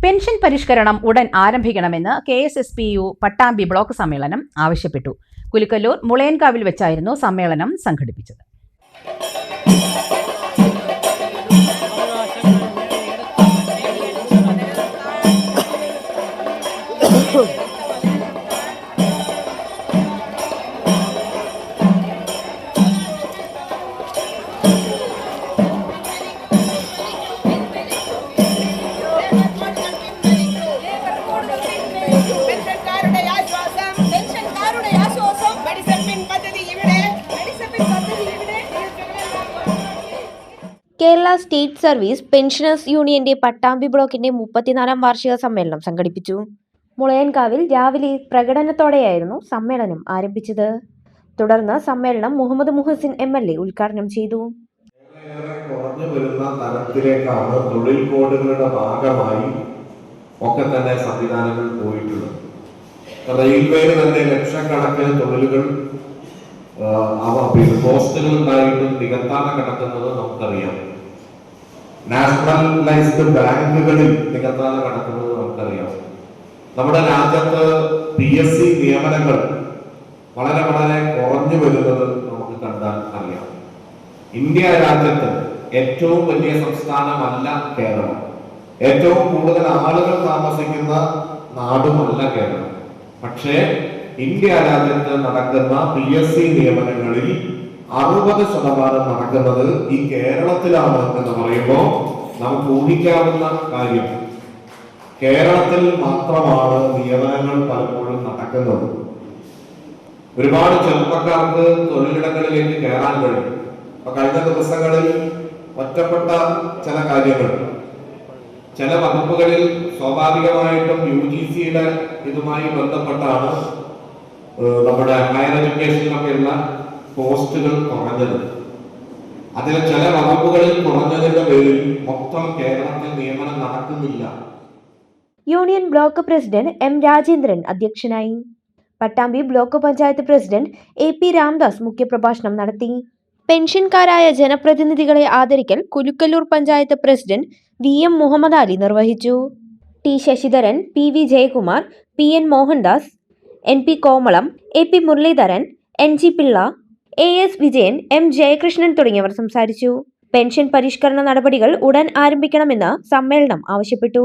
Pension പരിഷ്കരണം ഉടൻ ആരംഭിക്കണമെന്ന് KSSPU Pattambi block സമ്മേളനം ആവശ്യപ്പെട്ടു. കുലുക്കല്ലൂർ മുളയൻകാവിൽ വെച്ചായിരുന്നു സമ്മേളനം സംഘടിപ്പിച്ചത്. കേരള സ്റ്റേറ്റ് സർവീസ് പെൻഷനേഴ്സ് യൂണിയന്റെ പട്ടാമ്പി ബ്ലോക്കിന്റെ 34ാം വാർഷിക സമ്മേളനം സംഘടിപ്പിച്ചു. മുളയൻകാവിൽ രാവിലെ പ്രകടനത്തോടെയായിരുന്നു സമ്മേളനം ആരംഭിച്ചത്. തുടർന്ന് സമ്മേളനം മുഹമ്മദ് മുഹസിൻ MLA ഉദ്ഘാടനം ചെയ്തു. കുറഞ്ഞു വരുന്ന തലത്തിലേക്കാണ് തൊഴിൽ കോഡുകളുടെ ഭാഗമായി ഒക്കെ തന്നെ സംവിധാനങ്ങൾ പോയിട്ടുള്ളത്. റെയിൽവേയിൽ തന്നെ ലക്ഷക്കണക്കിന് തൊഴിലുകൾ പോസ്റ്റുകൾ ഉണ്ടായിട്ടും നികത്താതെ കിടക്കുന്നത് നമുക്കറിയാം. നാഷണലൈസ്ഡ് ബാങ്കുകളിൽ നികത്താതെ കിടക്കുന്നത് നമുക്കറിയാം. നമ്മുടെ രാജ്യത്ത് PSC നിയമനങ്ങൾ വളരെ വളരെ കുറഞ്ഞു വരുന്നത് നമുക്ക് കണ്ടാൽ അറിയാം. ഇന്ത്യ രാജ്യത്ത് ഏറ്റവും വലിയ സംസ്ഥാനമല്ല കേരളം, ഏറ്റവും കൂടുതൽ ആളുകൾ താമസിക്കുന്ന നാടുമല്ല കേരളം. പക്ഷേ ഇന്ത്യ രാജ്യത്ത് നടക്കുന്ന PSC നിയമനങ്ങളിൽ 60% നടക്കുന്നത് ഈ കേരളത്തിലാണ് എന്ന് പറയുമ്പോൾ നമുക്ക് ഊഹിക്കാവുന്ന കാര്യം, കേരളത്തിൽ മാത്രമാണ് നിയമനങ്ങൾ പലപ്പോഴും നടക്കുന്നത്. ഒരുപാട് ചെറുപ്പക്കാർക്ക് തൊഴിലിടങ്ങളിലേക്ക് കയറാൻ കഴിയും. കഴിഞ്ഞ ദിവസങ്ങളിൽ ഒറ്റപ്പെട്ട ചില കാര്യങ്ങൾ, ചില വകുപ്പുകളിൽ സ്വാഭാവികമായിട്ടും UGCയുടെ ഇതുമായി ബന്ധപ്പെട്ടാണ് നമ്മുടെ ഹയർ എഡ്യൂക്കേഷനിലൊക്കെയുള്ള പോസ്റ്റുകൾ കുറഞ്ഞത്. അതിൽ ചില വകുപ്പുകളിൽ കുറഞ്ഞതിന്റെ പേരിൽ മൊത്തം കേരളത്തിൽ നിയമനം നടക്കുന്നില്ല. Union block president M Rajendran അധ്യക്ഷനായി. Pattambi block panchayat president AP Ramdas മുഖ്യപ്രഭാഷണം നടത്തി. പെൻഷൻകാരായ ജനപ്രതിനിധികളെ ആദരിക്കൽ കുലുക്കല്ലൂർ പഞ്ചായത്ത് പ്രസിഡന്റ് VM മുഹമ്മദ് അലി നിർവഹിച്ചു. T Sasidharan, PV Jayakumar, PN Mohandas, NP കോമളം, AP Muraleedharan, NG Pillai, AS Vijayan, M Jayakrishnan തുടങ്ങിയവർ സംസാരിച്ചു. പെൻഷൻ പരിഷ്കരണ നടപടികൾ ഉടൻ ആരംഭിക്കണമെന്ന് സമ്മേളനം ആവശ്യപ്പെട്ടു.